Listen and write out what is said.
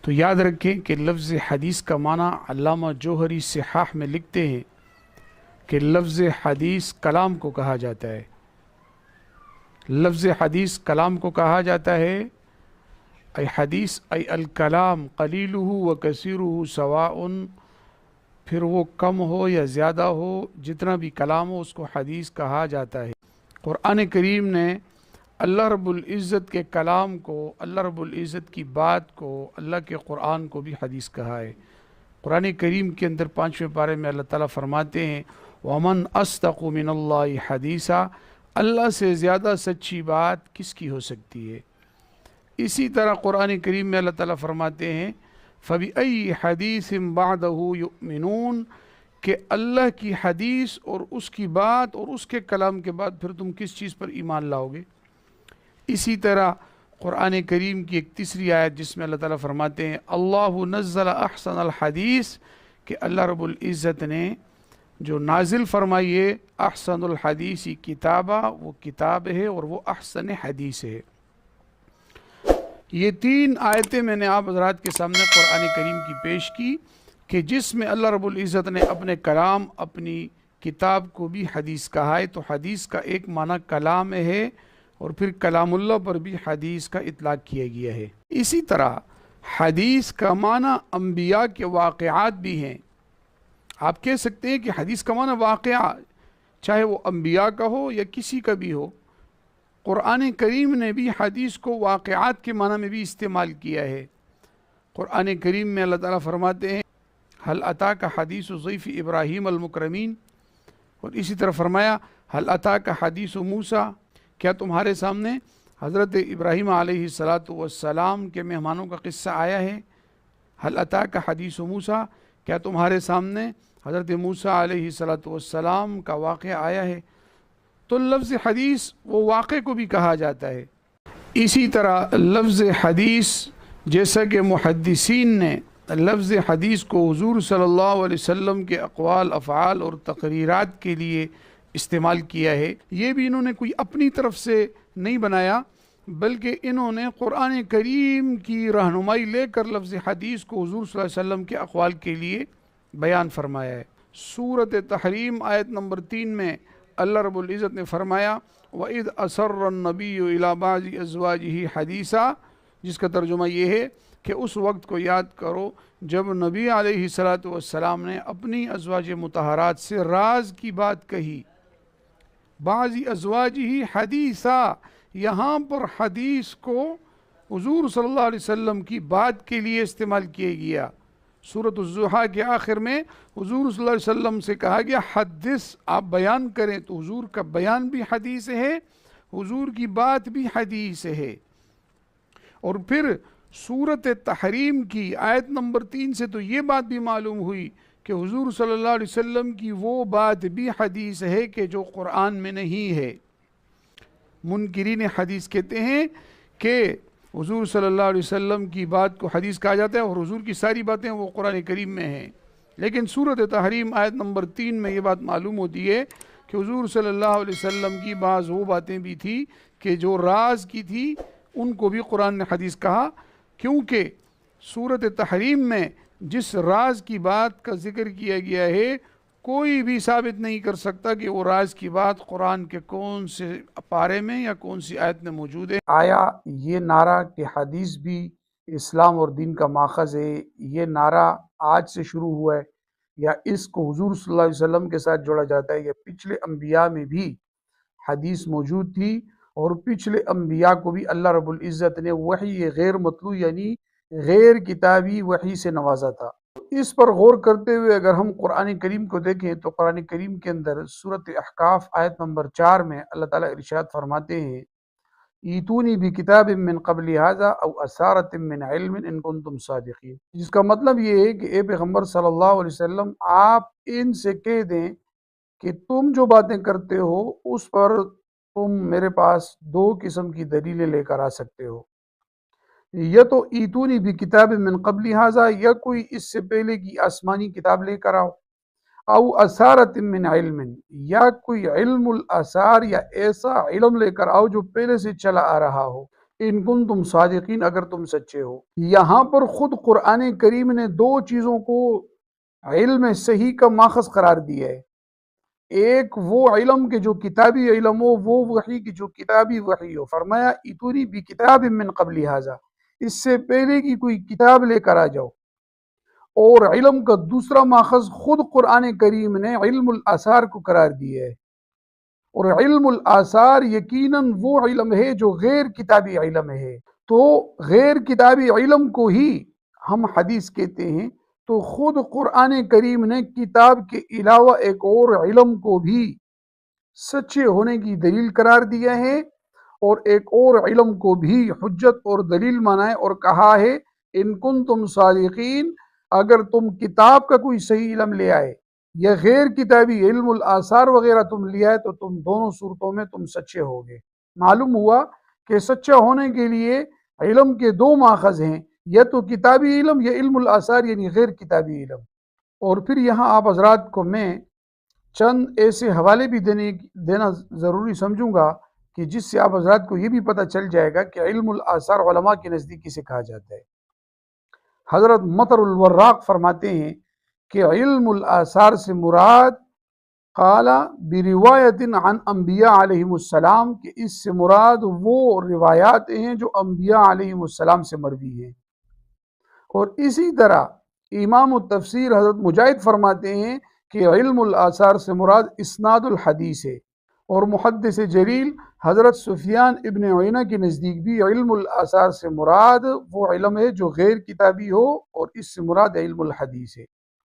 تو یاد رکھیں کہ لفظ حدیث کا معنی علامہ جوہری صحاح میں لکھتے ہیں کہ لفظ حدیث کلام کو کہا جاتا ہے. لفظ حدیث کلام کو کہا جاتا ہے. ای حدیث ای الکلام قلیلہ و کثیرہ سواء، پھر وہ کم ہو یا زیادہ ہو، جتنا بھی کلام ہو اس کو حدیث کہا جاتا ہے. قرآن کریم نے اللہ رب العزت کے کلام کو، اللہ رب العزت کی بات کو، اللہ کے قرآن کو بھی حدیث کہا ہے. قرآن کریم کے اندر 5ویں پارے میں اللہ تعالیٰ فرماتے ہیں وَمَنْ أَصْدَقُ مِنَ اللَّهِ حَدِيثًا، اللہ سے زیادہ سچی بات کس کی ہو سکتی ہے. اسی طرح قرآن کریم میں اللہ تعالیٰ فرماتے ہیں فَبِأَيِّ حَدِيثٍ بَعْدَهُ يُؤْمِنُونَ، کہ اللہ کی حدیث اور اس کی بات اور اس کے کلام کے بعد پھر تم کس چیز پر ایمان لاؤ گے. اسی طرح قرآن کریم کی ایک تیسری آیت جس میں اللہ تعالیٰ فرماتے ہیں اللہ نزل احسن الحدیث، کہ اللہ رب العزت نے جو نازل فرمائی ہے احسن الحدیث کتابہ، وہ کتاب ہے اور وہ احسن حدیث ہے. یہ 3 آیتیں میں نے آپ حضرات کے سامنے قرآن کریم کی پیش کی کہ جس میں اللہ رب العزت نے اپنے کلام، اپنی کتاب کو بھی حدیث کہا ہے. تو حدیث کا ایک معنی کلام ہے اور پھر کلام اللہ پر بھی حدیث کا اطلاق کیا گیا ہے. اسی طرح حدیث کا معنی انبیاء کے واقعات بھی ہیں. آپ کہہ سکتے ہیں کہ حدیث کا معنی واقعہ، چاہے وہ انبیاء کا ہو یا کسی کا بھی ہو. قرآن کریم نے بھی حدیث کو واقعات کے معنی میں بھی استعمال کیا ہے. قرآن کریم میں اللہ تعالیٰ فرماتے ہیں هل اتاک حدیث ضیف ابراہیم المکرمین، اور اسی طرح فرمایا هل اتاک حدیث موسیٰ، کیا تمہارے سامنے حضرت ابراہیم علیہ السلام کے مہمانوں کا قصہ آیا ہے. هل اتاک حدیث موسیٰ، کیا تمہارے سامنے حضرت موسیٰ علیہ السلام کا واقعہ آیا ہے. تو لفظ حدیث وہ واقعے کو بھی کہا جاتا ہے. اسی طرح لفظ حدیث جیسا کہ محدثین نے لفظ حدیث کو حضور صلی اللہ علیہ وسلم کے اقوال، افعال اور تقریرات کے لیے استعمال کیا ہے، یہ بھی انہوں نے کوئی اپنی طرف سے نہیں بنایا، بلکہ انہوں نے قرآن کریم کی رہنمائی لے کر لفظ حدیث کو حضور صلی اللہ علیہ وسلم کے اقوال کے لیے بیان فرمایا ہے. سورۃ تحریم آیت نمبر 3 میں اللہ رب العزت نے فرمایا وَإِذْ أَسَرَّ النَّبِيُّ إِلَى بَعْضِ أَزْوَاجِهِ حَدِيثًا، جس کا ترجمہ یہ ہے کہ اس وقت کو یاد کرو جب نبی علیہ السلام نے اپنی ازواج مطہرات سے راز کی بات کہی. بعض ازواجہ حدیثا، یہاں پر حدیث کو حضور صلی اللہ علیہ وسلم کی بات کے لیے استعمال کیا گیا. سورۃ الضحیٰ کے آخر میں حضور صلی اللہ علیہ وسلم سے کہا گیا حدث، آپ بیان کریں. تو حضور کا بیان بھی حدیث ہے، حضور کی بات بھی حدیث ہے. اور پھر سورۃ تحریم کی آیت نمبر 3 سے تو یہ بات بھی معلوم ہوئی کہ حضور صلی اللہ علیہ وسلم کی وہ بات بھی حدیث ہے کہ جو قرآن میں نہیں ہے. منکرین حدیث کہتے ہیں کہ حضور صلی اللہ علیہ وسلم کی بات کو حدیث کہا جاتا ہے اور حضور کی ساری باتیں وہ قرآن کریم میں ہیں. لیکن سورۃ تحریم آیت نمبر 3 میں یہ بات معلوم ہوتی ہے کہ حضور صلی اللہ علیہ وسلم کی بعض وہ باتیں بھی تھی کہ جو راز کی تھی، ان کو بھی قرآن نے حدیث کہا، کیونکہ سورۃ تحریم میں جس راز کی بات کا ذکر کیا گیا ہے کوئی بھی ثابت نہیں کر سکتا کہ وہ راز کی بات قرآن کے کون سے پارے میں یا کون سی آیت میں موجود ہے. آیا یہ نعرہ کہ حدیث بھی اسلام اور دین کا ماخذ ہے، یہ نعرہ آج سے شروع ہوا ہے یا اس کو حضور صلی اللہ علیہ وسلم کے ساتھ جوڑا جاتا ہے؟ یا پچھلے انبیاء میں بھی حدیث موجود تھی اور پچھلے انبیاء کو بھی اللہ رب العزت نے وحی غیر مطلوع یعنی غیر کتابی وحی سے نوازا تھا. اس پر غور کرتے ہوئے اگر ہم قرآن کریم کو دیکھیں تو قرآن کریم کے اندر سورۃ احقاف آیت نمبر 4 میں اللہ تعالیٰ ارشاد فرماتے ہیں ایتونی بکتاب من قبل ھذا او اثارۃ من علم ان کنتم صادقین، جس کا مطلب یہ ہے کہ اے پیغمبر صلی اللہ علیہ وسلم آپ ان سے کہہ دیں کہ تم جو باتیں کرتے ہو اس پر تم میرے پاس 2 قسم کی دلیلیں لے کر آ سکتے ہو. یا تو ایتونی بھی کتاب من قبل ھذا، یا کوئی اس سے پہلے کی آسمانی کتاب لے کر آؤ، او اثارت من علم، یا کوئی علم الاثار یا ایسا علم لے کر آؤ جو پہلے سے چلا آ رہا ہو. ان کنتم صادقین، اگر تم سچے ہو۔ یہاں پر خود قرآن کریم نے دو چیزوں کو علم صحیح کا ماخذ قرار دیا ہے۔ ایک وہ علم کے جو کتابی علم ہو، وہ وحی کی جو کتابی وحی ہو، فرمایا اتونی بکتاب من قبل ھذا، اس سے پہلے کی کوئی کتاب لے کر آ جاؤ۔ اور علم کا دوسرا ماخذ خود قرآن کریم نے علم الاثار کو قرار دیا ہے، اور علم الاثار یقیناً وہ علم ہے جو غیر کتابی علم ہے۔ تو غیر کتابی علم کو ہی ہم حدیث کہتے ہیں۔ تو خود قرآن کریم نے کتاب کے علاوہ ایک اور علم کو بھی سچے ہونے کی دلیل قرار دیا ہے، اور ایک اور علم کو بھی حجت اور دلیل مانا ہے، اور کہا ہے ان کنتم صادقین، اگر تم کتاب کا کوئی صحیح علم لے آئے یا غیر کتابی علم الاثار وغیرہ تم لے آئے، تو تم دونوں صورتوں میں تم سچے ہوگے۔ معلوم ہوا کہ سچا ہونے کے لیے علم کے دو ماخذ ہیں، یا تو کتابی علم یا علم الاثار یعنی غیر کتابی علم۔ اور پھر یہاں آپ حضرات کو میں چند ایسے حوالے بھی دینا ضروری سمجھوں گا کہ جس سے آپ حضرات کو یہ بھی پتہ چل جائے گا کہ علم الاثار علماء کے نزدیک کسے کہا جاتا ہے۔ حضرت مطر الوراق فرماتے ہیں کہ علم الاثار سے مراد قال بروایت عن انبیاء علیہم السلام، کہ اس سے مراد وہ روایات ہیں جو انبیاء علیہم السلام سے مروی ہیں۔ اور اسی طرح امام التفسیر حضرت مجاہد فرماتے ہیں کہ علم الاثار سے مراد اسناد الحدیث ہے۔ اور محدث جلیل حضرت سفیان ابن عیینہ کے نزدیک بھی علم الاثار سے مراد وہ علم ہے جو غیر کتابی ہو، اور اس سے مراد علم الحدیث ہے۔